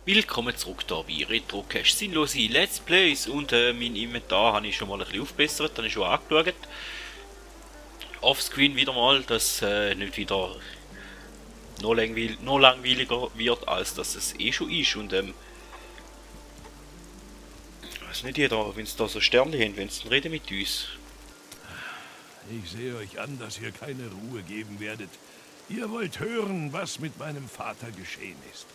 Willkommen zurück hier bei Retrocast sinnlose Let's Plays und mein Inventar habe ich schon mal ein bisschen aufgebessert, habe ich schon angeschaut. Offscreen wieder mal, dass nicht wieder noch langweiliger wird, als dass es eh schon ist. Und weiß nicht jeder, wenn es da so Sternchen haben, wenn sie reden mit uns. Ich sehe euch an, dass ihr keine Ruhe geben werdet. Ihr wollt hören, was mit meinem Vater geschehen ist.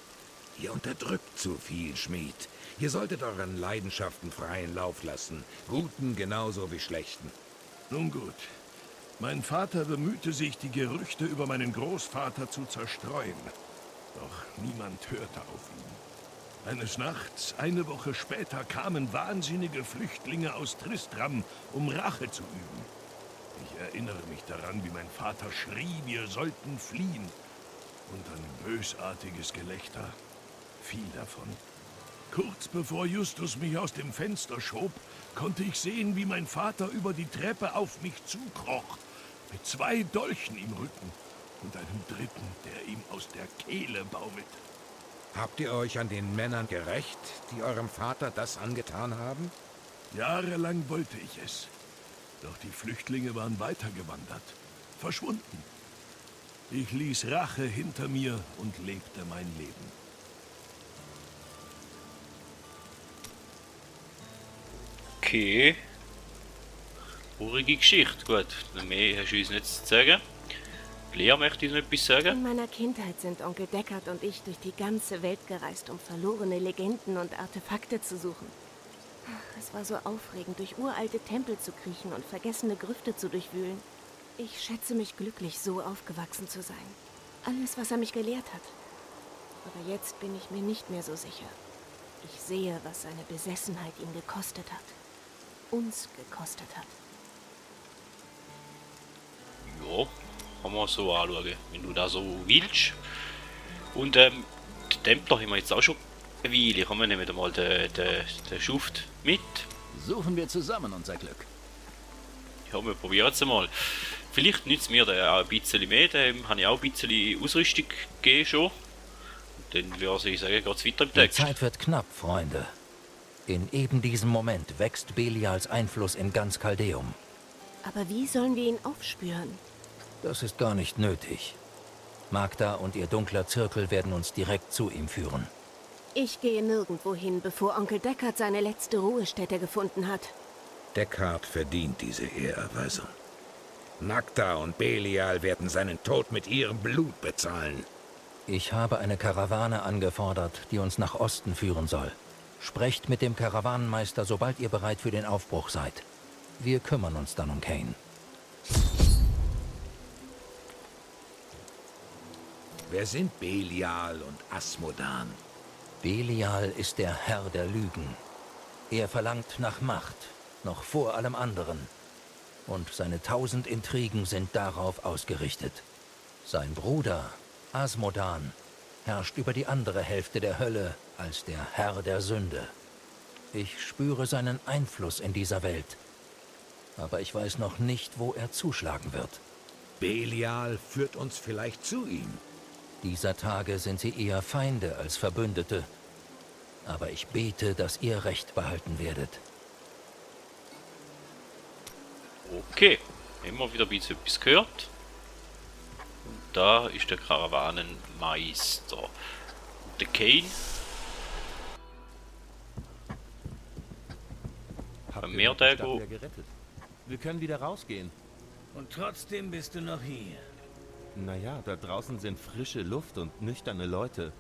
Ihr unterdrückt zu viel, Schmied. Ihr solltet euren Leidenschaften freien Lauf lassen. Guten genauso wie schlechten. Nun gut. Mein Vater bemühte sich, die Gerüchte über meinen Großvater zu zerstreuen. Doch niemand hörte auf ihn. Eines Nachts, eine Woche später, kamen wahnsinnige Flüchtlinge aus Tristram, um Rache zu üben. Ich erinnere mich daran, wie mein Vater schrie, wir sollten fliehen. Und ein bösartiges Gelächter fiel davon. Kurz bevor Justus mich aus dem Fenster schob, konnte ich sehen, wie mein Vater über die Treppe auf mich zukroch, mit 2 Dolchen im Rücken und einem dritten, der ihm aus der Kehle baumelte. Habt ihr euch an den Männern gerächt, die eurem Vater das angetan haben? Jahrelang wollte ich es. Doch die Flüchtlinge waren weitergewandert, verschwunden. Ich ließ Rache hinter mir und lebte mein Leben. Okay. Traurige Geschichte, gut. Mehr hast du uns nicht zu sagen. Lea möchte uns noch etwas sagen. In meiner Kindheit sind Onkel Deckard und ich durch die ganze Welt gereist, um verlorene Legenden und Artefakte zu suchen. Es war so aufregend, durch uralte Tempel zu kriechen und vergessene Grüfte zu durchwühlen. Ich schätze mich glücklich, so aufgewachsen zu sein. Alles, was er mich gelehrt hat. Aber jetzt bin ich mir nicht mehr so sicher. Ich sehe, was seine Besessenheit ihn gekostet hat. Uns gekostet hat. Ja, kann man so anschauen, wenn du da so willst. Und die Templer haben wir jetzt auch schon eine Weile. Kommen wir nehmen mal den Schuft mit. Suchen wir zusammen unser Glück. Ja, wir probieren es mal. Vielleicht nützt mir der auch ein bisschen mehr. Dem habe ich auch ein bisschen Ausrüstung gegeben schon. Und dann würde ich sagen, geht es weiter im Die Text. Zeit wird knapp, Freunde. In eben diesem Moment wächst Belials Einfluss in ganz Chaldeum. Aber wie sollen wir ihn aufspüren? Das ist gar nicht nötig. Magda und ihr dunkler Zirkel werden uns direkt zu ihm führen. Ich gehe nirgendwo hin, bevor Onkel Deckard seine letzte Ruhestätte gefunden hat. Deckard verdient diese Ehrerweisung. Magda und Belial werden seinen Tod mit ihrem Blut bezahlen. Ich habe eine Karawane angefordert, die uns nach Osten führen soll. Sprecht mit dem Karawanenmeister, sobald ihr bereit für den Aufbruch seid. Wir kümmern uns dann um Kane. Wer sind Belial und Asmodan? Belial ist der Herr der Lügen. Er verlangt nach Macht, noch vor allem anderen. Und seine 1000 Intrigen sind darauf ausgerichtet. Sein Bruder, Asmodan, herrscht über die andere Hälfte der Hölle als der Herr der Sünde. Ich spüre seinen Einfluss in dieser Welt. Aber ich weiß noch nicht, wo er zuschlagen wird. Belial führt uns vielleicht zu ihm. Dieser Tage sind sie eher Feinde als Verbündete. Aber ich bete, dass ihr Recht behalten werdet. Okay, immer wieder ein bisschen etwas gehört. Und da ist der Karawanenmeister. Der Kane. Habt Mehr ihr die Stadt Dago. wieder gerettet? Wir können wieder rausgehen. Und trotzdem bist du noch hier. Naja, da draußen sind frische Luft und nüchterne Leute.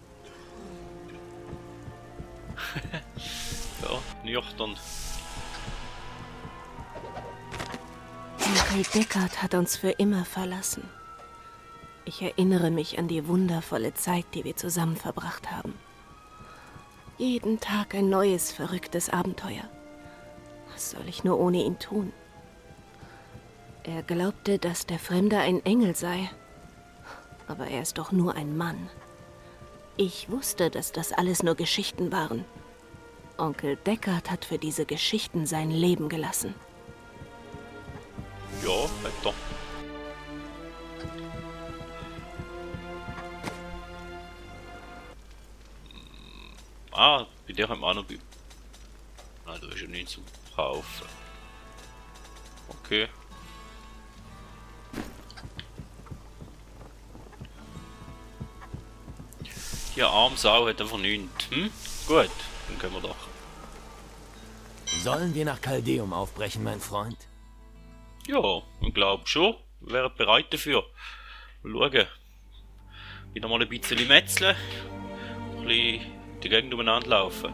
Ja, nüchtern. Onkel Deckard hat uns für immer verlassen. Ich erinnere mich an die wundervolle Zeit, die wir zusammen verbracht haben. Jeden Tag ein neues, verrücktes Abenteuer. Was soll ich nur ohne ihn tun? Er glaubte, dass der Fremde ein Engel sei. Aber er ist doch nur ein Mann. Ich wusste, dass das alles nur Geschichten waren. Onkel Deckard hat für diese Geschichten sein Leben gelassen. Ja, weiter. Ah, bei dir haben wir auch noch... Nein, du hast ja nichts zum Kaufen. Okay. Die arme Sau hat einfach nichts. Gut, dann können wir doch. Sollen wir nach Caldeum aufbrechen, mein Freund? Ja, ich glaube schon. Wäre bereit dafür. Mal schauen. Wieder mal ein bisschen metzeln. Ein bisschen die Gegend umeinander laufen.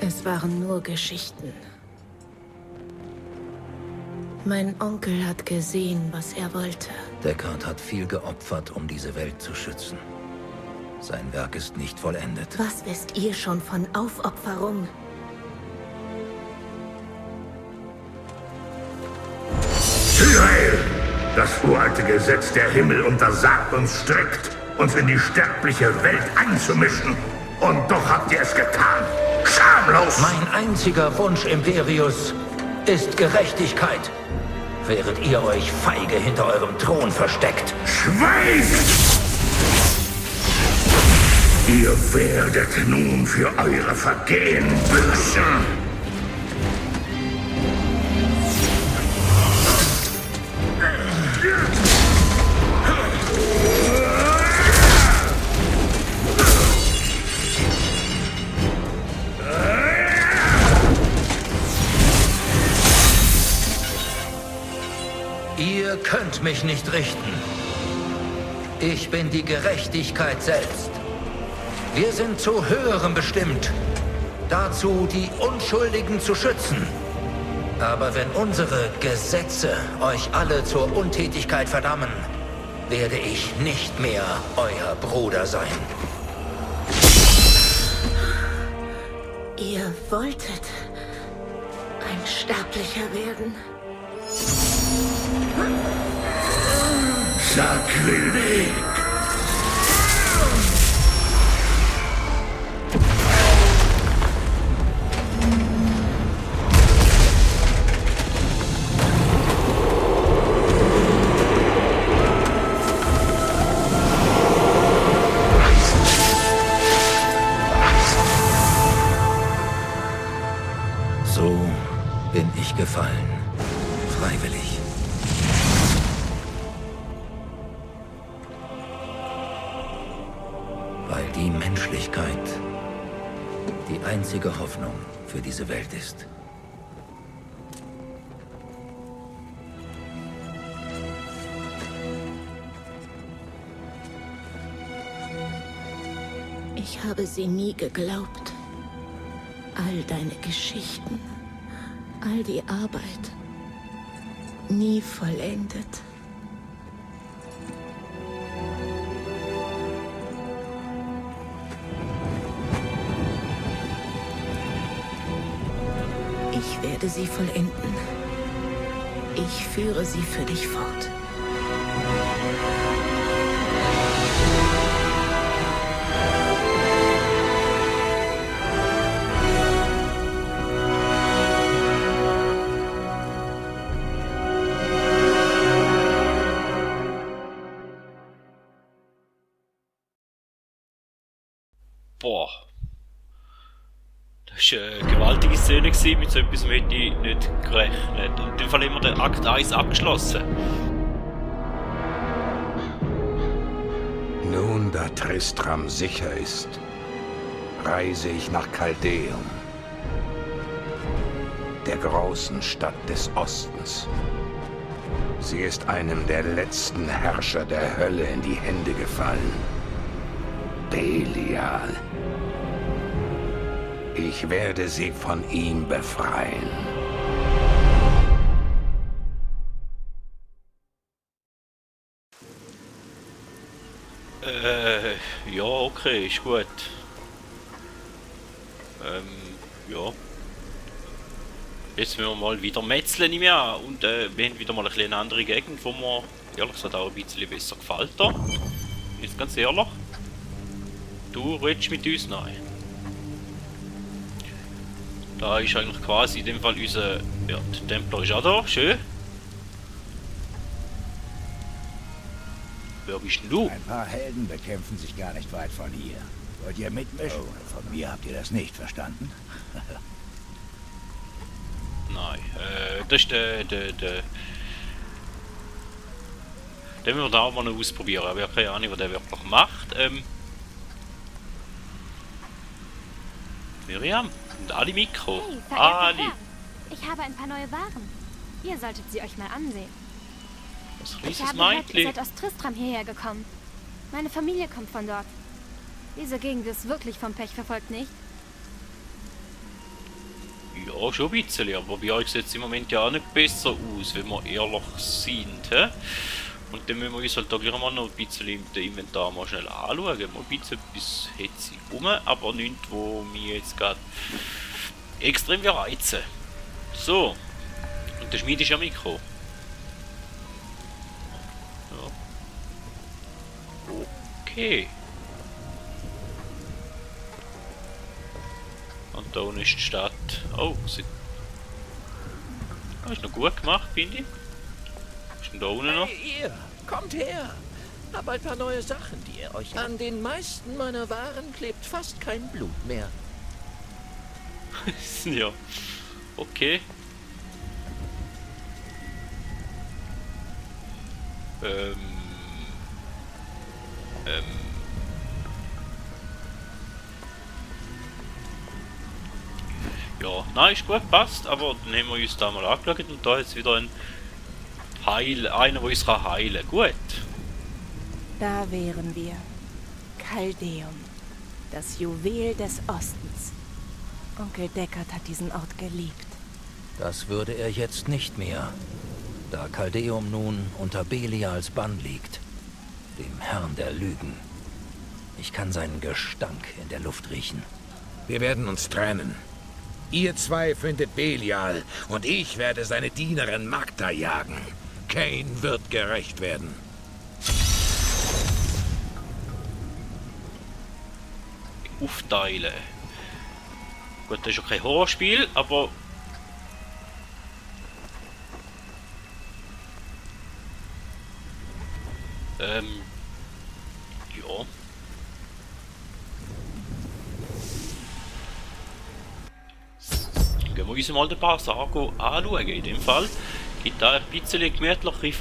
Es waren nur Geschichten. Mein Onkel hat gesehen, was er wollte. Deckard hat viel geopfert, um diese Welt zu schützen. Sein Werk ist nicht vollendet. Was wisst ihr schon von Aufopferung? Tyrael! Das uralte Gesetz der Himmel untersagt uns strikt, uns in die sterbliche Welt einzumischen. Und doch habt ihr es getan. Schamlos! Mein einziger Wunsch, Imperius, ist Gerechtigkeit. Während ihr euch feige hinter eurem Thron versteckt. Schweigt! Ihr werdet nun für eure Vergehen büßen. Ihr könnt mich nicht richten. Ich bin die Gerechtigkeit selbst. Wir sind zu Höherem bestimmt. Dazu, die Unschuldigen zu schützen. Aber wenn unsere Gesetze euch alle zur Untätigkeit verdammen, werde ich nicht mehr euer Bruder sein. Ihr wolltet ein Sterblicher werden? Sakrileg! So bin ich gefallen. Freiwillig. Weil die Menschlichkeit die einzige Hoffnung für diese Welt ist. Ich habe sie nie geglaubt. All deine Geschichten, all die Arbeit, nie vollendet. Ich werde sie vollenden. Ich führe sie für dich fort. Boah. Das war eine gewaltige Szene gewesen, mit so etwas hätte ich nicht gerechnet. Und in dem Fall haben wir den Akt 1 abgeschlossen. Nun, da Tristram sicher ist, reise ich nach Caldeum, der großen Stadt des Ostens. Sie ist einem der letzten Herrscher der Hölle in die Hände gefallen. Belial. Ich werde sie von ihm befreien. Ja, okay, ist gut. Ja. Jetzt müssen wir mal wieder metzeln, nehme ich an. Und wir haben wieder mal eine andere Gegend, wo mir ehrlich gesagt auch ein bisschen besser gefällt. Da. Jetzt ganz ehrlich. Du redest mit uns? Nein. Da ist eigentlich quasi in dem Fall unser... Ja, der Templer ist auch da, schön. Wer bist denn du? Ein paar Helden bekämpfen sich gar nicht weit von hier. Wollt ihr mitmischen? Oh, von mir habt ihr das nicht verstanden? Nein, das ist der... Den müssen wir da auch mal noch ausprobieren, aber ich habe keine Ahnung, was der wirklich macht. Miriam, und alle Mikro. Hey, verehrter Ali. Herr, ich habe ein paar neue Waren. Ihr solltet sie euch mal ansehen. Das Ich rieses habe gehört, ihr Meitli. seid aus Tristram hierher gekommen. Meine Familie kommt von dort. Diese Gegend ist wirklich vom Pech verfolgt, nicht? Ja, schon ein bisschen, aber bei euch sieht es im Moment ja auch nicht besser aus, wenn wir ehrlich sind. He? Und dann müssen wir uns halt da gleich mal noch ein bisschen im Inventar mal schnell anschauen. Mal ein bisschen etwas hat sie rum, aber nichts, wo mir jetzt gerade extrem reizen. So. Und der Schmied ist ja Mikro. Ja. Okay. Und da unten ist die Stadt. Oh, sie... Das ist noch gut gemacht, finde ich. Ist denn da unten noch? Hey, ihr, kommt her! Hab ein paar neue Sachen, die ihr euch... An den meisten meiner Waren klebt fast kein Blut mehr. Ja. Okay. Ja, nein, ist gut, passt, aber dann haben wir uns da mal angeschaut und da ist wieder ein einer, der uns heilen kann. Gut. Da wären wir. Caldeum, das Juwel des Ostens. Onkel Deckard hat diesen Ort geliebt. Das würde er jetzt nicht mehr, da Caldeum nun unter Belials Bann liegt, dem Herrn der Lügen. Ich kann seinen Gestank in der Luft riechen. Wir werden uns trennen. Ihr zwei findet Belial und ich werde seine Dienerin Magda jagen. Kain wird gerecht werden. Aufteilen. Gut, das ist ja kein Horrorspiel, aber... Ja. Dann gehen wir uns mal ein paar Sachen anschauen. In dem Fall gibt da ein bisschen gemütlichere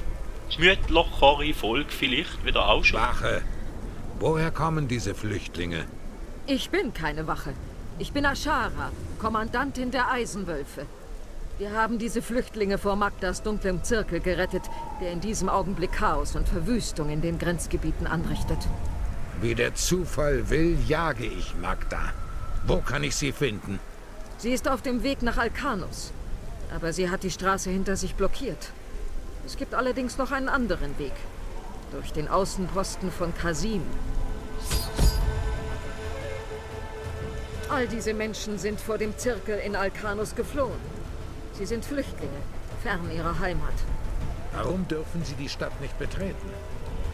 Folge vielleicht wieder auch schon. Wache! Woher kommen diese Flüchtlinge? Ich bin keine Wache. Ich bin Ashara, Kommandantin der Eisenwölfe. Wir haben diese Flüchtlinge vor Magdas dunklem Zirkel gerettet, der in diesem Augenblick Chaos und Verwüstung in den Grenzgebieten anrichtet. Wie der Zufall will, jage ich Magda. Wo kann ich sie finden? Sie ist auf dem Weg nach Alcanus, aber sie hat die Straße hinter sich blockiert. Es gibt allerdings noch einen anderen Weg, durch den Außenposten von Kasim. All diese Menschen sind vor dem Zirkel in Alcanus geflohen. Sie sind Flüchtlinge, fern ihrer Heimat. Warum dürfen sie die Stadt nicht betreten?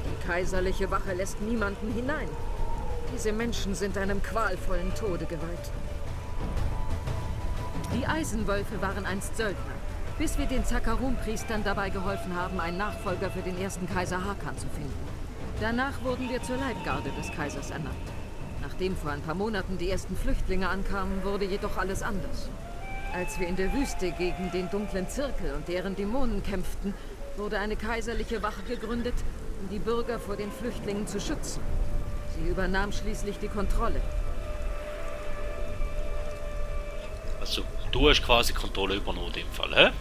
Die kaiserliche Wache lässt niemanden hinein. Diese Menschen sind einem qualvollen Tode geweiht. Die Eisenwölfe waren einst Söldner, bis wir den Zakarun-Priestern dabei geholfen haben, einen Nachfolger für den ersten Kaiser Hakan zu finden. Danach wurden wir zur Leibgarde des Kaisers ernannt. Nachdem vor ein paar Monaten die ersten Flüchtlinge ankamen, wurde jedoch alles anders. Als wir in der Wüste gegen den dunklen Zirkel und deren Dämonen kämpften, wurde eine kaiserliche Wache gegründet, um die Bürger vor den Flüchtlingen zu schützen. Sie übernahm schließlich die Kontrolle. Also, du hast quasi Kontrolle übernommen in dem Fall, hä?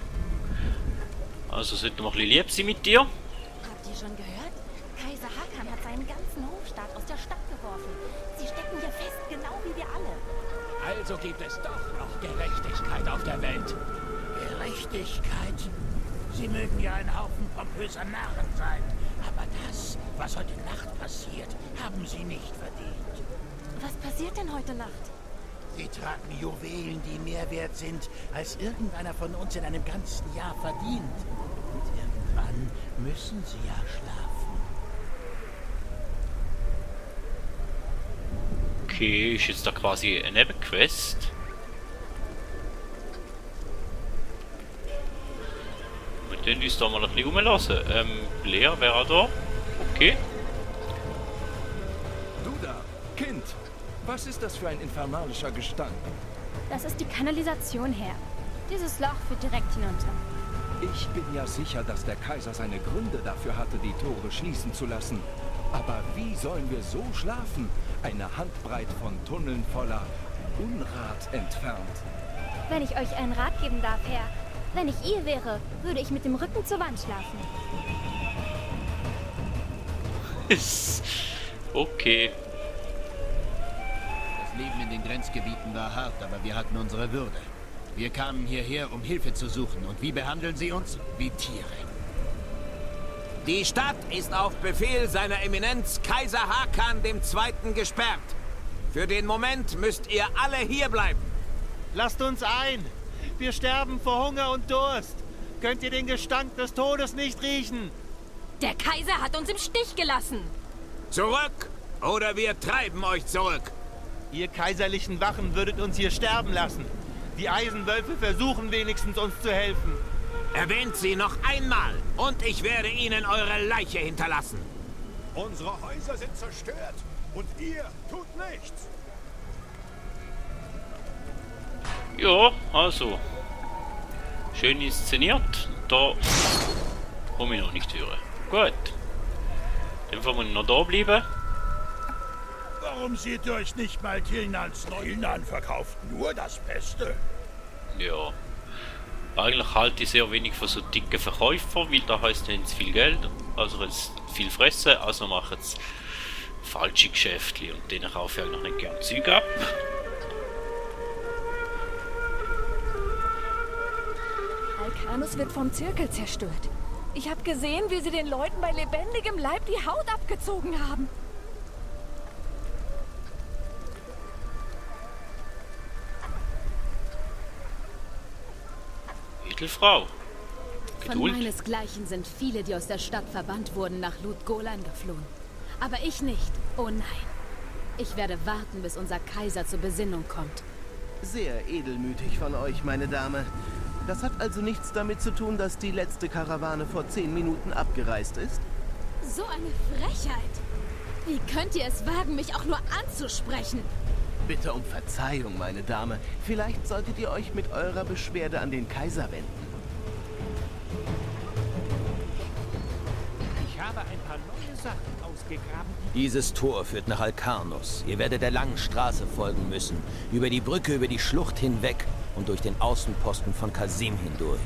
Also sollten wir ein bisschen lieb sein mit dir. Habt ihr schon gehört? Kaiser Hakan hat seinen ganzen Hofstaat aus der Stadt geworfen. Sie stecken hier fest, genau wie wir alle. Also gibt es doch noch Gerechtigkeit auf der Welt. Gerechtigkeit? Sie mögen ja ein Haufen pompöser Narren sein, aber das, was heute Nacht passiert, haben Sie nicht verdient. Was passiert denn heute Nacht? Sie tragen Juwelen, die mehr wert sind, als irgendeiner von uns in einem ganzen Jahr verdient. Und irgendwann müssen Sie ja schlafen. Okay, ist jetzt da quasi eine Nebenquest. den uns da mal ein bisschen rumlassen. Lea wäre auch da. Okay. Du da, Kind. Was ist das für ein infernalischer Gestank? Das ist die Kanalisation, Herr. Dieses Loch führt direkt hinunter. Ich bin ja sicher, dass der Kaiser seine Gründe dafür hatte, die Tore schließen zu lassen. Aber wie sollen wir so schlafen? Eine Handbreit von Tunneln voller Unrat entfernt. Wenn ich euch einen Rat geben darf, Herr. Wenn ich ihr wäre, würde ich mit dem Rücken zur Wand schlafen. Okay. Das Leben in den Grenzgebieten war hart, aber wir hatten unsere Würde. Wir kamen hierher, um Hilfe zu suchen. Und wie behandeln sie uns? Wie Tiere. Die Stadt ist auf Befehl seiner Eminenz Kaiser Hakan II. Gesperrt. Für den Moment müsst ihr alle hier bleiben. Lasst uns ein! Wir sterben vor Hunger und Durst! Könnt ihr den Gestank des Todes nicht riechen? Der Kaiser hat uns im Stich gelassen. Zurück! Oder wir treiben euch zurück! Ihr kaiserlichen Wachen würdet uns hier sterben lassen. Die Eisenwölfe versuchen wenigstens uns zu helfen. Erwähnt sie noch einmal und ich werde ihnen eure Leiche hinterlassen. Unsere Häuser sind zerstört und ihr tut nichts. Ja, also. Schön inszeniert. Da komme ich noch nicht hören. Gut. Dann wollen wir noch da bleiben. Warum seht ihr euch nicht mal Tilnans neu? Tilnan verkauft nur das Beste. Ja. Eigentlich halte ich sehr wenig von so dicken Verkäufern, weil da heisst, die haben zu viel Geld, also jetzt viel fressen, also machen sie falsche Geschäfte und denen kaufe ich eigentlich nicht gerne Zeug ab. Alcanus wird vom Zirkel zerstört. Ich habe gesehen, wie sie den Leuten bei lebendigem Leib die Haut abgezogen haben. Edelfrau. Von Geduld. meinesgleichen sind viele, die aus der Stadt verbannt wurden, nach Ludgolan geflohen. Aber ich nicht. Oh nein. Ich werde warten, bis unser Kaiser zur Besinnung kommt. Sehr edelmütig von euch, meine Dame. Das hat also nichts damit zu tun, dass die letzte Karawane vor 10 Minuten abgereist ist? So eine Frechheit! Wie könnt ihr es wagen, mich auch nur anzusprechen? Bitte um Verzeihung, meine Dame. Vielleicht solltet ihr euch mit eurer Beschwerde an den Kaiser wenden. Ich habe ein paar neue Sachen ausgegraben. Dieses Tor führt nach Alcarnus. Ihr werdet der langen Straße folgen müssen. Über die Brücke, über die Schlucht hinweg und durch den Außenposten von Kasim hindurch.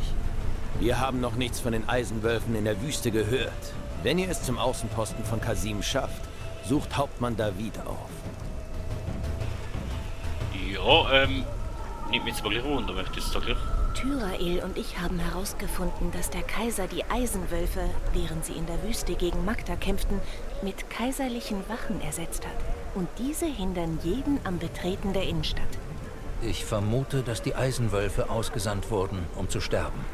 Wir haben noch nichts von den Eisenwölfen in der Wüste gehört. Wenn ihr es zum Außenposten von Kasim schafft, sucht Hauptmann David auf. Ja, nimmt mich jetzt mal gleich runter, möchte ich jetzt da gleich. Tyrael und ich haben herausgefunden, dass der Kaiser die Eisenwölfe, während sie in der Wüste gegen Magda kämpften, mit kaiserlichen Wachen ersetzt hat. Und diese hindern jeden am Betreten der Innenstadt. Ich vermute, dass die Eisenwölfe ausgesandt wurden, um zu sterben.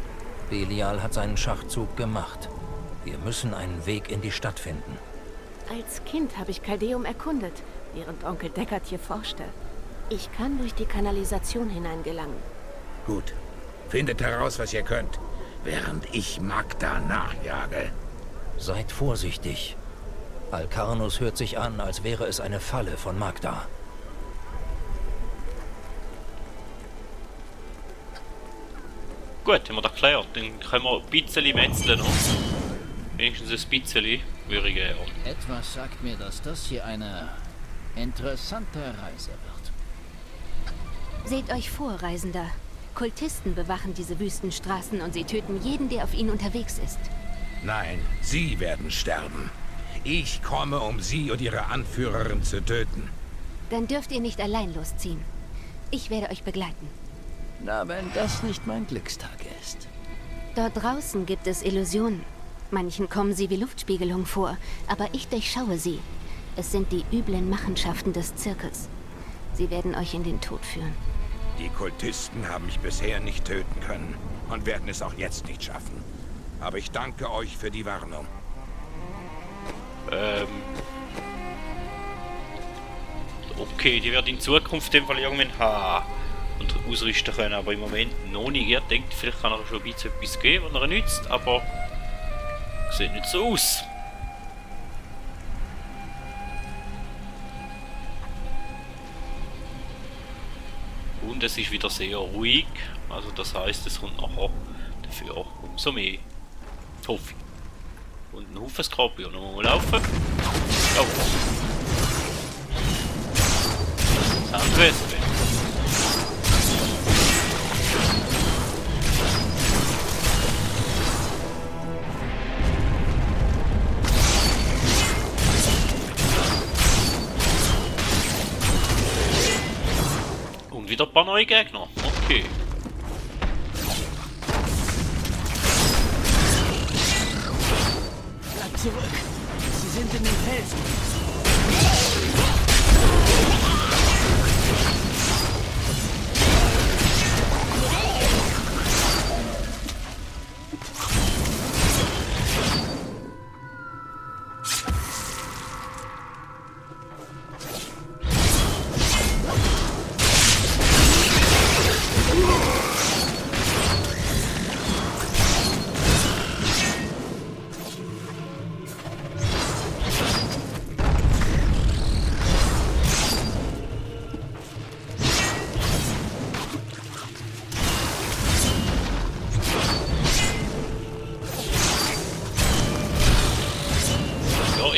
Belial hat seinen Schachzug gemacht. Wir müssen einen Weg in die Stadt finden. Als Kind habe ich Kaldeum erkundet, während Onkel Deckard hier forschte. Ich kann durch die Kanalisation hineingelangen. Gut. Findet heraus, was ihr könnt, während ich Magda nachjage. Seid vorsichtig. Alcarnus hört sich an, als wäre es eine Falle von Magda. Gut, haben wir das geklärt. Dann können wir ein bisschen metzeln noch. Wenigstens ein bisschen, würde ich gerne. Etwas sagt mir, dass das hier eine interessante Reise wird. Seht euch vor, Reisender. Kultisten bewachen diese Wüstenstraßen und sie töten jeden, der auf ihnen unterwegs ist. Nein, sie werden sterben. Ich komme, um sie und ihre Anführerin zu töten. Dann dürft ihr nicht allein losziehen. Ich werde euch begleiten. Na, wenn das nicht mein Glückstag ist. Dort draußen gibt es Illusionen. Manchen kommen sie wie Luftspiegelung vor, aber ich durchschaue sie. Es sind die üblen Machenschaften des Zirkels. Sie werden euch in den Tod führen. Die Kultisten haben mich bisher nicht töten können und werden es auch jetzt nicht schaffen. Aber ich danke euch für die Warnung. Okay, die werden in Zukunft in dem Fall irgendwann haben. Und ausrüsten können, aber im Moment noch nicht. Ihr denkt, vielleicht kann er schon ein bisschen etwas geben, was er nützt, aber sieht nicht so aus. Und es ist wieder sehr ruhig, also das heißt, es kommt nachher dafür umso mehr. Hoffe ich. Und ein Haufen Skorpion, noch mal laufen. Oh. Sandwespe. Und wieder ein paar neue Gegner. Okay. Bleibt zurück. Sie sind in den Felsen.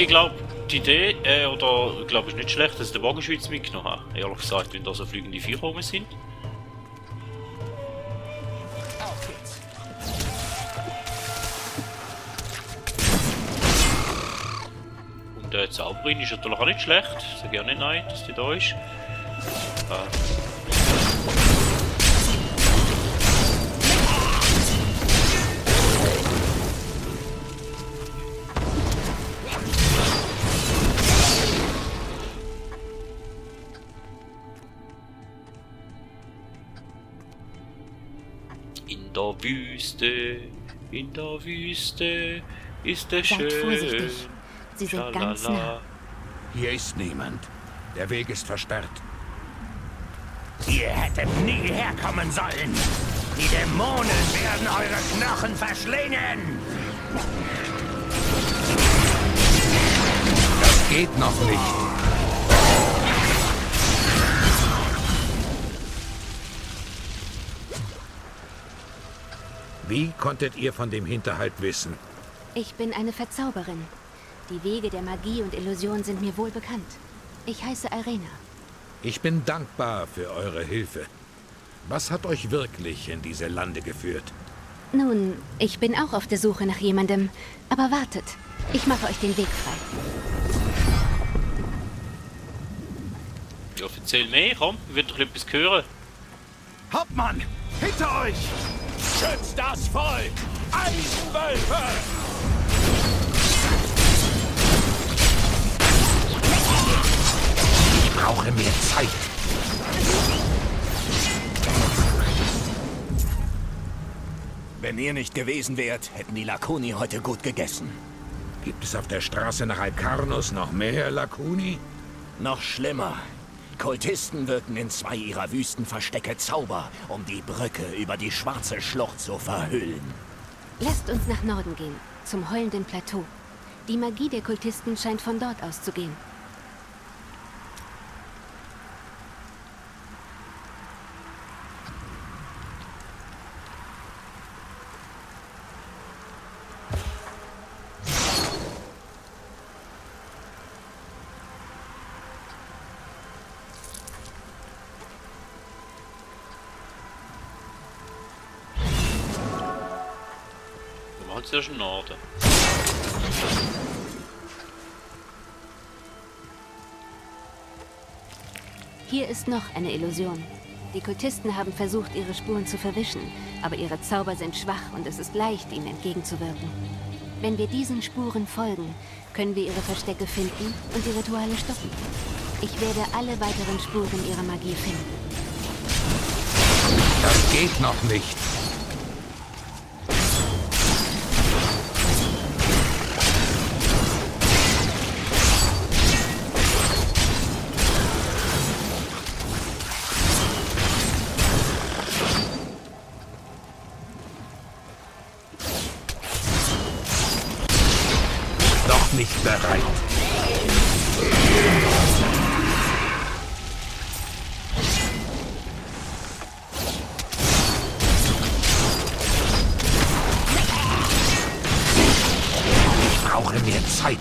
Ich glaube, die Idee, oder ich glaube, es ist nicht schlecht, dass ich den Bogenschütz mitgenommen habe. Ehrlich gesagt, wenn da so fliegende Viecher rum sind. Und die Zauberin ist natürlich auch nicht schlecht. Ich sage ja nicht nein, dass die da ist. In der Wüste ist es schön. Seid vorsichtig. Sie sind ganz nah. Hier ist niemand. Der Weg ist versperrt. Ihr hättet nie herkommen sollen. Die Dämonen werden eure Knochen verschlingen. Das geht noch nicht. Wie konntet ihr von dem Hinterhalt wissen? Ich bin eine Verzauberin. Die Wege der Magie und Illusion sind mir wohl bekannt. Ich heiße Irena. Ich bin dankbar für eure Hilfe. Was hat euch wirklich in diese Lande geführt? Nun, ich bin auch auf der Suche nach jemandem. Aber wartet, ich mache euch den Weg frei. Ja, erzähl mehr, komm, ich will doch etwas hören. Hauptmann, hinter euch! Schützt das Volk! Eisenwölfe! Ich brauche mehr Zeit. Wenn ihr nicht gewesen wärt, hätten die Lakoni heute gut gegessen. Gibt es auf der Straße nach Alkarnos noch mehr Lakuni? Noch schlimmer. Kultisten wirken in 2 ihrer Wüstenverstecke Zauber, um die Brücke über die schwarze Schlucht zu verhüllen. Lasst uns nach Norden gehen, zum heulenden Plateau. Die Magie der Kultisten scheint von dort auszugehen. Zuerst im Norden. Hier ist noch eine Illusion. Die Kultisten haben versucht, ihre Spuren zu verwischen, aber ihre Zauber sind schwach und es ist leicht, ihnen entgegenzuwirken. Wenn wir diesen Spuren folgen, können wir ihre Verstecke finden und die Rituale stoppen. Ich werde alle weiteren Spuren ihrer Magie finden. Das geht noch nicht. nicht bereit. Ich brauche mehr Zeit.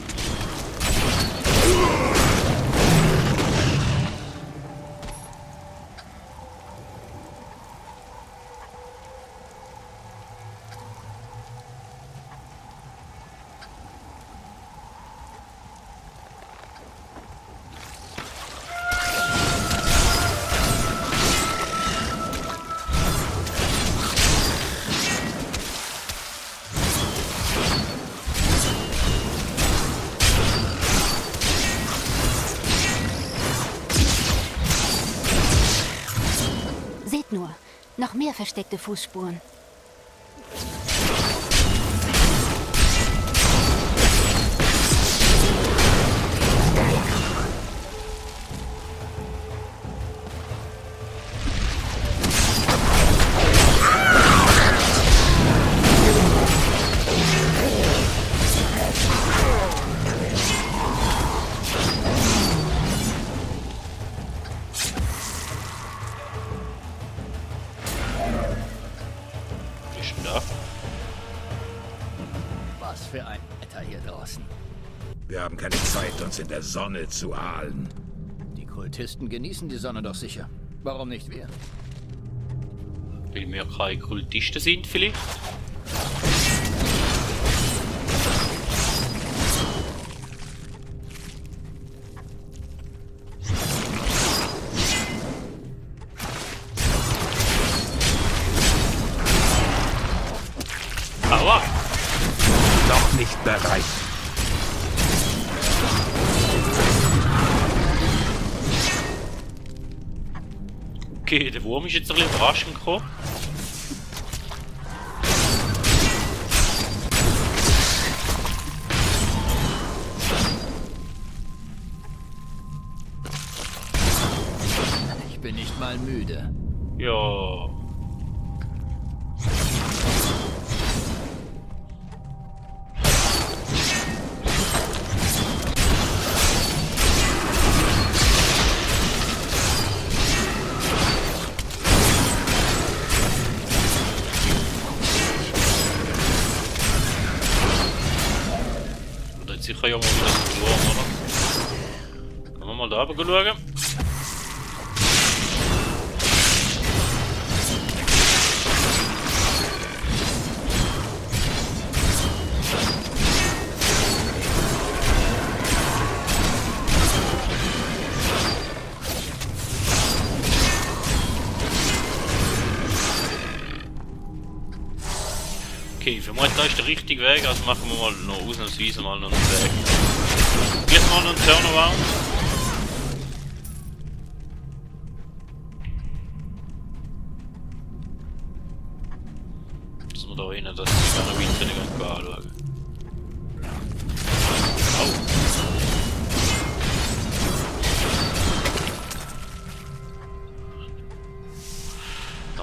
Seht nur, noch mehr versteckte Fußspuren. Was für ein Wetter hier draußen. Wir haben keine Zeit, uns in der Sonne zu ahlen. Die Kultisten genießen die Sonne doch sicher. Warum nicht wir? Weil wir keine Kultisten sind, vielleicht? Aua! Noch nicht bereit. Okay, der Wurm ist jetzt ein bisschen überraschend gekommen. Ich bin nicht mal müde. Ja. Sicher ja mal wieder ein Wurm, oder? Können wir mal da oben schauen? Okay, für mich da ist der richtige Weg, also machen wir mal noch ausnahmsweise mal noch einen Weg. Jetzt mal noch einen Turnaround. Dass wir da hinten das gerne weiter nicht anschauen. Oh.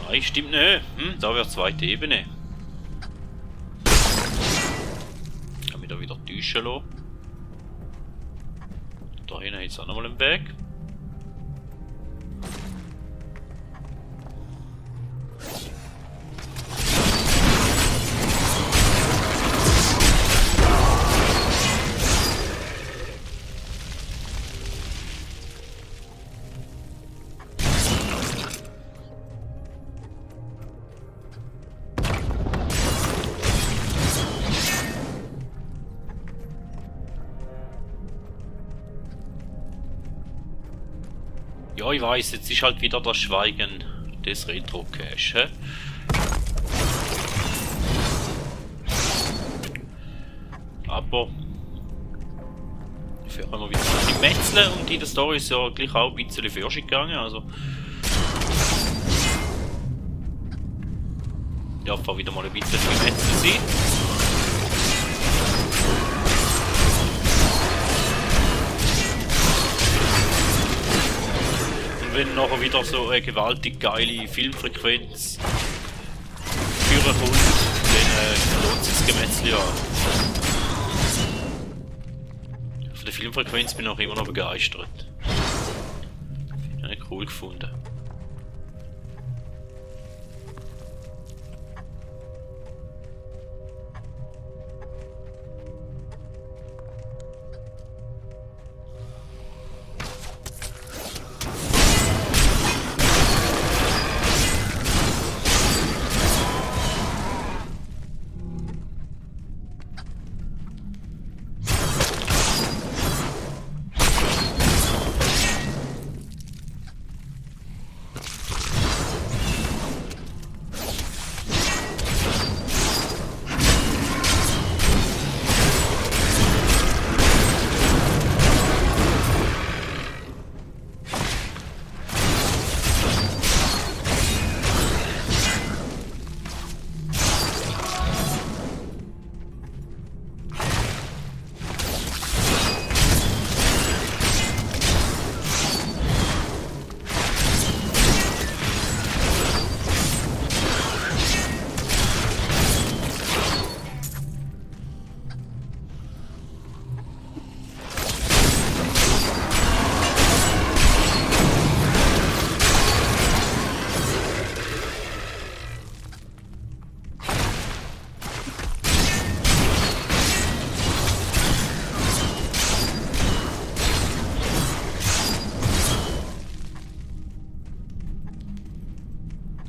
Nein, stimmt nicht. Da wäre zweite Ebene. Wieder täuschen lassen. Da hinten ist auch nochmal ein Weg. Ja, ich weiß, jetzt ist halt wieder das Schweigen des Retro-Cache. Aber dafür haben wir wieder die Metzeln und in der Story ist ja gleich auch ein bisschen Forschung gegangen, also ja, fahr wieder mal ein bisschen gemetzelt sein. Wenn nachher wieder so eine gewaltig geile Filmfrequenz führen kommt, dann lohnt sich das Gemetzel ja. von der Filmfrequenz bin ich auch immer noch begeistert. Finde ich cool gefunden.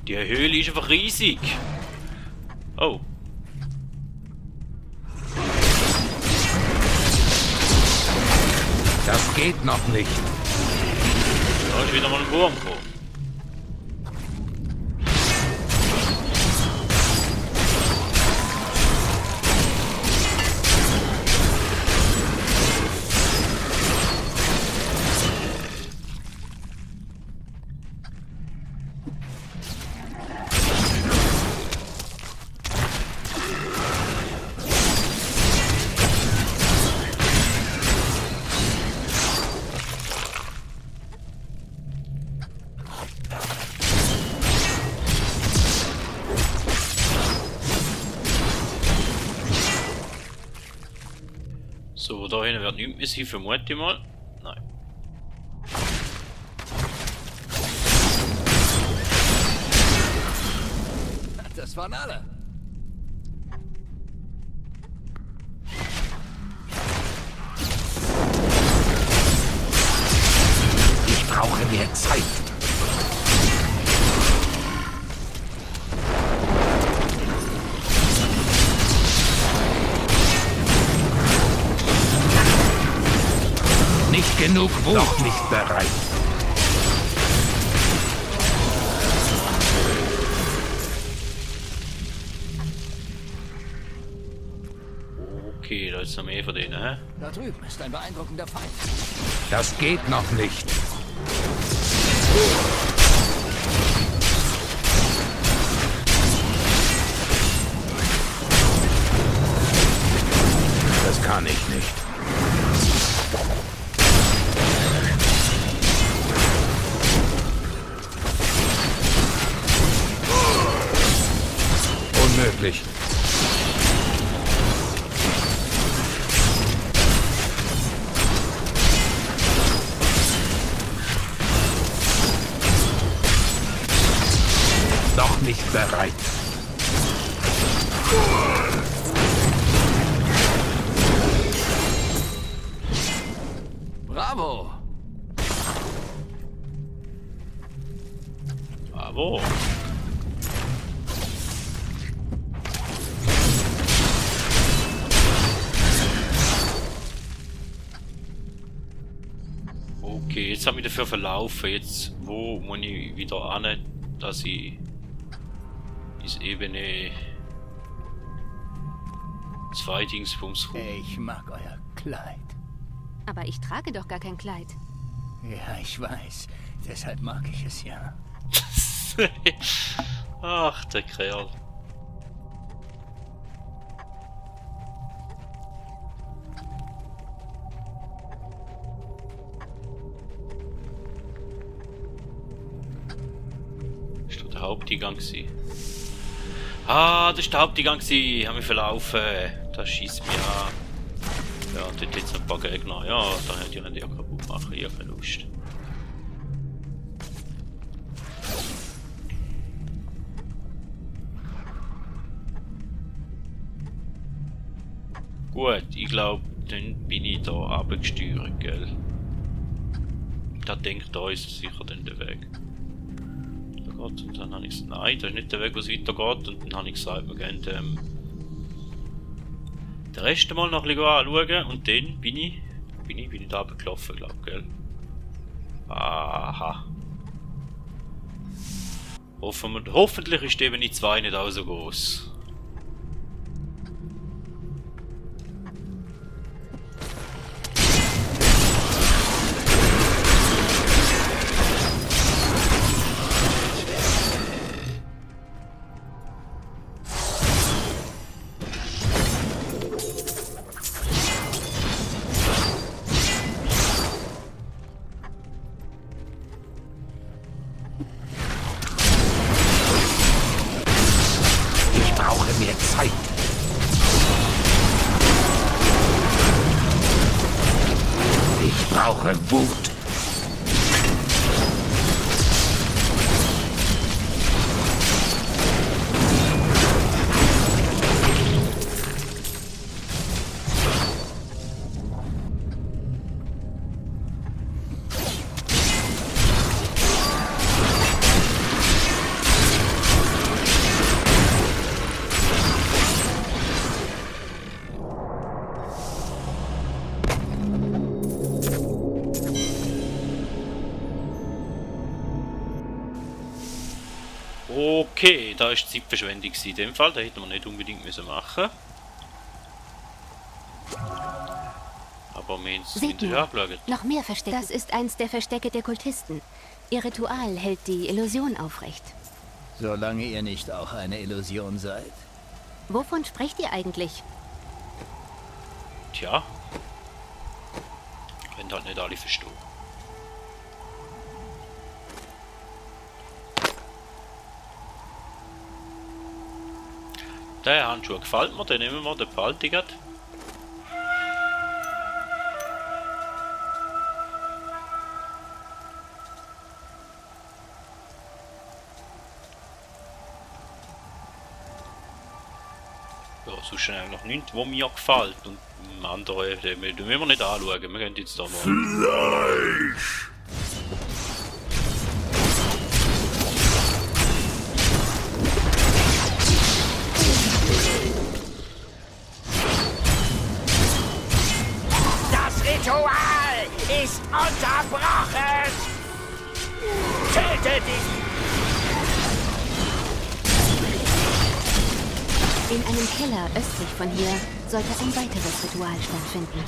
Die Höhle ist einfach riesig. Oh. Das geht noch nicht. Da ist wieder mal ein Wurm gekommen. So, da hinten wird nichts mehr sein, vermute ich mal. Nein. Das waren alle. Ich brauche mehr Zeit. Nicht genug Wut. Noch nicht bereit. Okay, da ist noch mehr von denen, hä? Da drüben ist ein beeindruckender Feind. Das geht noch nicht. Das kann ich nicht. Unmöglich. Noch nicht bereit. Bravo! Bravo! Okay, jetzt habe ich dafür verlaufen. Jetzt, wo muss ich wieder an, dass ich diese Ebene 2 Dingsbums komme. Ich mag euer Kleid. Aber ich trage doch gar kein Kleid. Ja, ich weiß. Deshalb mag ich es ja. Ach, der Kerl. Ist das der Haupteingang gewesen? Ah, das ist der Haupteingang gewesen. Ich habe mich verlaufen. Das schießt mich an. Ja, dort jetzt ein paar Gegner. Ja, da hätte ich ja kaputt machen. Ich habe keine Lust. Gut, ich glaube, dann bin ich da runtergesteuert, gell? Da denkt da ist sicher dann der Weg. Da geht's und dann habe ich gesagt, nein, das ist nicht der Weg, wo es weitergeht. Und dann habe ich gesagt, wir gehen den Rest mal noch ein bisschen anschauen. Und dann bin ich da runtergelaufen, glaube ich, gell? Aha. Hoffentlich ist eben die 2 nicht auch so groß. Ich brauche Wut. Okay, da ist Zeitverschwendung in dem Fall, da hätten wir nicht unbedingt müssen machen. Aber wir haben es hinterher angeschaut. Noch mehr Verstecke. Das ist eins der Verstecke der Kultisten. Ihr Ritual hält die Illusion aufrecht. Solange ihr nicht auch eine Illusion seid. Wovon sprecht ihr eigentlich? Tja. Wenn halt nicht alle verstehen. Der Handschuh gefällt mir, den nehmen wir, den behalte ich grad. Ja, sonst eigentlich nichts, was mir gefällt. Und im anderen, den müssen wir nicht anschauen. Wir gehen jetzt da mal. Fleisch! Ritual ist unterbrochen! Tötet ihn! In einem Keller östlich von hier sollte ein weiteres Ritual stattfinden.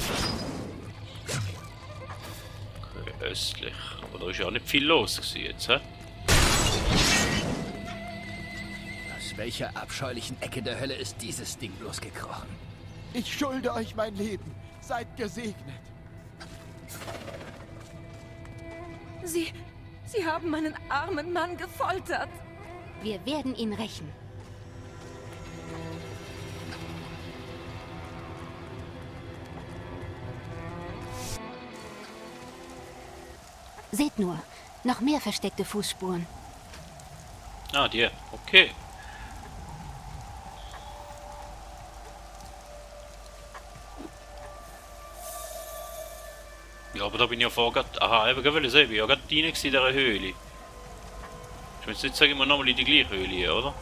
Okay, östlich. Aber da ist ja nicht viel los jetzt, hä? Aus welcher abscheulichen Ecke der Hölle ist dieses Ding bloß gekrochen? Ich schulde euch mein Leben. Seid gesegnet. Sie haben meinen armen Mann gefoltert. Wir werden ihn rächen. Seht nur, noch mehr versteckte Fußspuren. Ah, die. Okay. Ja, aber da bin ich ja vorher gerade... Aha, eben gerade sehen, ich bin ja gerade rein in dieser Höhle. Ich muss jetzt sagen, wir nochmal in die gleiche Höhle hier, oder?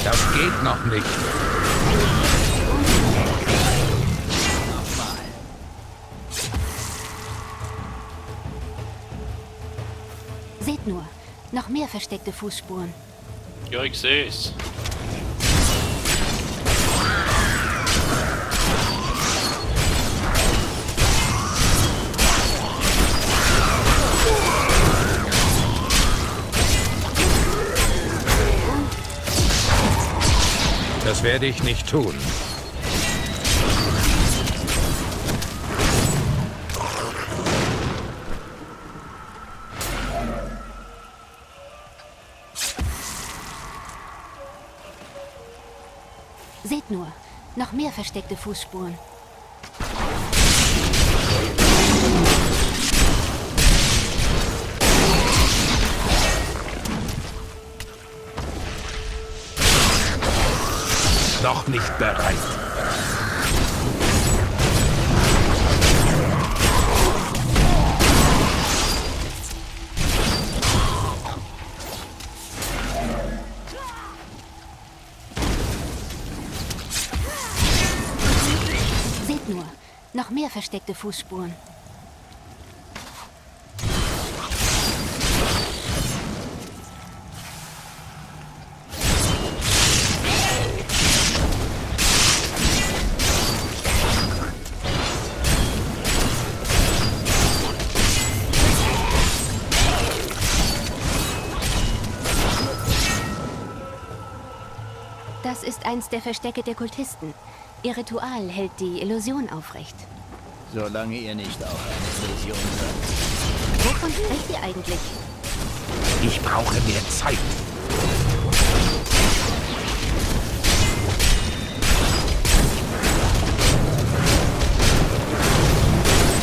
Das geht noch nicht. Seht nur, noch mehr versteckte Fußspuren. Ja, ich sehe es. Das Das werde ich nicht tun. Seht nur, noch mehr versteckte Fußspuren. Noch nicht bereit. Seht nur, noch mehr versteckte Fußspuren. Das ist eins der Verstecke der Kultisten. Ihr Ritual hält die Illusion aufrecht. Solange ihr nicht auch eine Illusion seid. Wovon sprecht ihr eigentlich? Ich brauche mehr Zeit.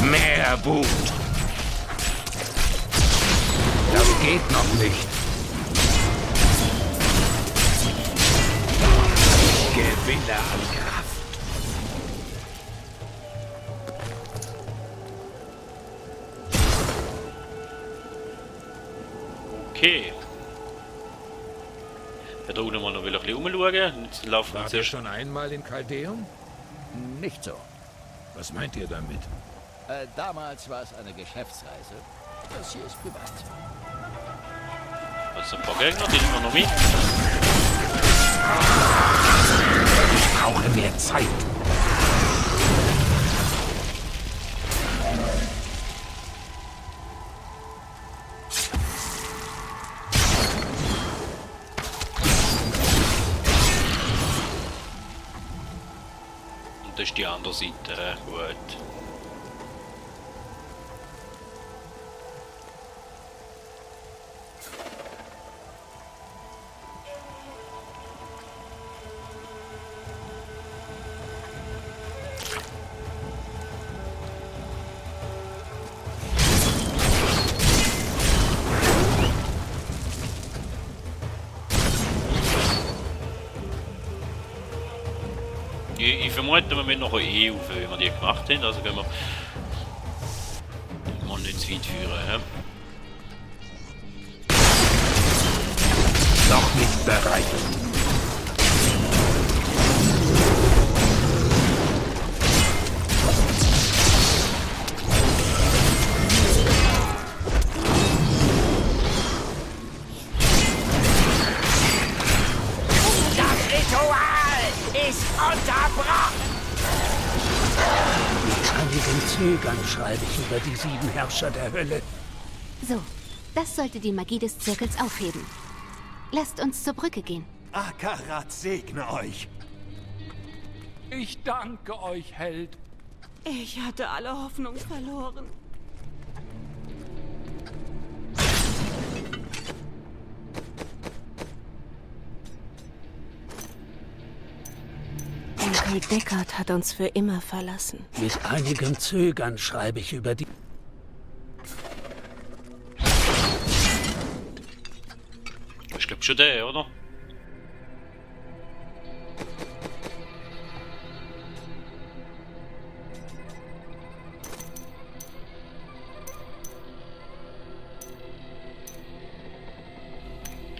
Mehr Wut. Das geht noch nicht. Gewinne an Kraft. Okay. Ja, da unten mal noch ein bisschen umschauen. Jetzt laufen wir Wart ihr schon einmal in Kaldeum? Nicht so. Was meint ihr damit? Damals war es eine Geschäftsreise. Das hier ist privat. Also ein paar Gegner, die nehmen wir noch mit. Ich brauche mehr Zeit. Und das ist die andere Seite. Gut. Ich vermute, wir müssen noch eine rauf, wie wir die gemacht haben. Also gehen wir mal nicht zu weit führen. Ja? Noch nicht bereit. Das Ritual ist unterbrochen! Mit einigen Zögern schreibe ich über die 7 Herrscher der Hölle. So, das sollte die Magie des Zirkels aufheben. Lasst uns zur Brücke gehen. Akarat segne euch. Ich danke euch, Held. Ich hatte alle Hoffnung verloren. Onkel Deckard hat uns für immer verlassen. Mit einigem Zögern schreibe ich über die... Ich glaube schon der, oder?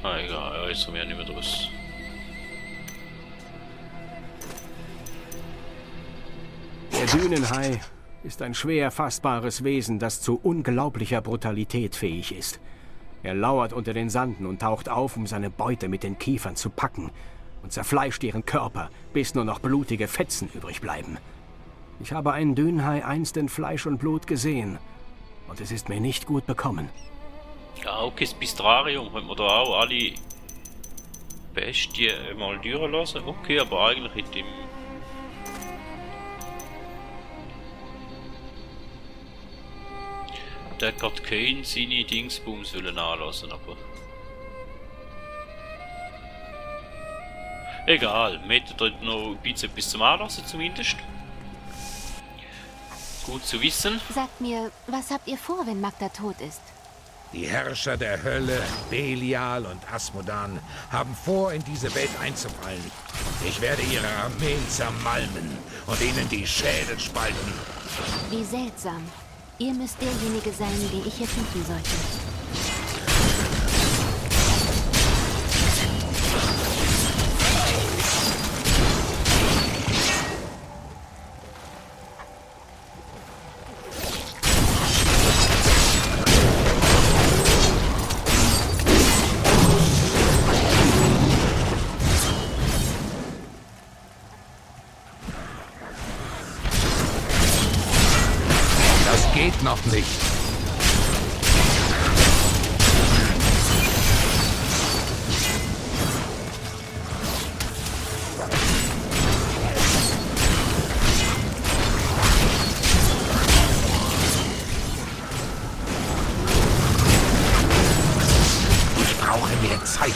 Ah, egal, ja, jetzt haben wir ja nicht mehr draus. Der Dünenhai ist ein schwer fassbares Wesen, das zu unglaublicher Brutalität fähig ist. Er lauert unter den Sanden und taucht auf, um seine Beute mit den Kiefern zu packen und zerfleischt ihren Körper, bis nur noch blutige Fetzen übrig bleiben. Ich habe einen Dünenhai einst in Fleisch und Blut gesehen und es ist mir nicht gut bekommen. Ja, okay, das Bistrarium haben wir da auch alle Bestie mal durchlassen. Okay, aber eigentlich in dem... Der hat gerade keinen seine Dingsbums wollen anlassen, aber... Egal, wir hätten dort noch ein bisschen etwas zum Anlassen zumindest. Gut zu wissen. Sagt mir, was habt ihr vor, wenn Magda tot ist? Die Herrscher der Hölle, Belial und Asmodan, haben vor, in diese Welt einzufallen. Ich werde ihre Armeen zermalmen und ihnen die Schädel spalten. Wie seltsam. Ihr müsst derjenige sein, den ich hier finden sollte. Geht noch nicht. Ich brauche mehr Zeit.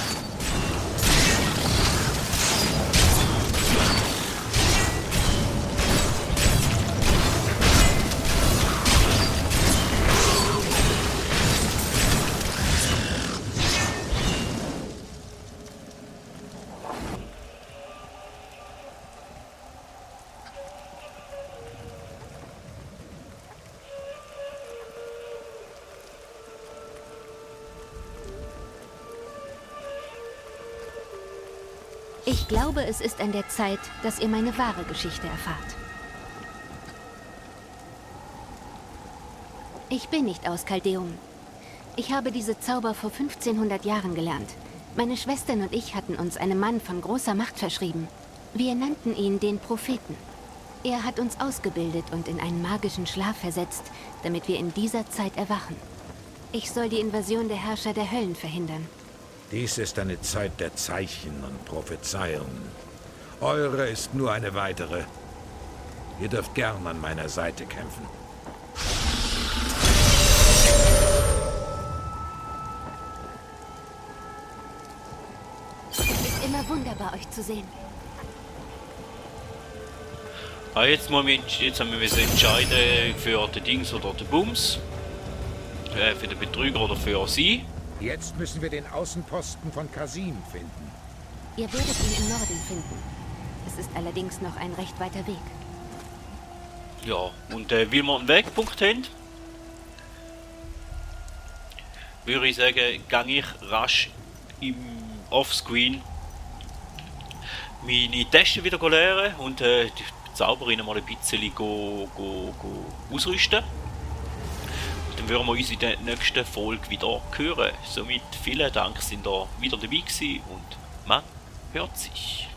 Ich glaube, es ist an der Zeit, dass ihr meine wahre Geschichte erfahrt. Ich bin nicht aus Chaldeum. Ich habe diese Zauber vor 1500 Jahren gelernt. Meine Schwestern und ich hatten uns einem Mann von großer Macht verschrieben. Wir nannten ihn den Propheten. Er hat uns ausgebildet und in einen magischen Schlaf versetzt, damit wir in dieser Zeit erwachen. Ich soll die Invasion der Herrscher der Höllen verhindern. Dies ist eine Zeit der Zeichen und Prophezeiungen. Eure ist nur eine weitere. Ihr dürft gern an meiner Seite kämpfen. Es ist immer wunderbar, euch zu sehen. Ah, jetzt haben wir müssen entscheiden für den Dings oder den Bums. Für den Betrüger oder für sie. Jetzt müssen wir den Außenposten von Qasim finden. Ihr werdet ihn im Norden finden. Es ist allerdings noch ein recht weiter Weg. Ja, und weil wir einen Wegpunkt haben, würde ich sagen, gehe ich rasch im Offscreen meine Taschen wieder lernen und die Zauberin mal ein bisschen ausrüsten. Dann würden wir uns in der nächsten Folge wieder hören. Somit vielen Dank, sind ihr wieder dabei gewesen und man hört sich.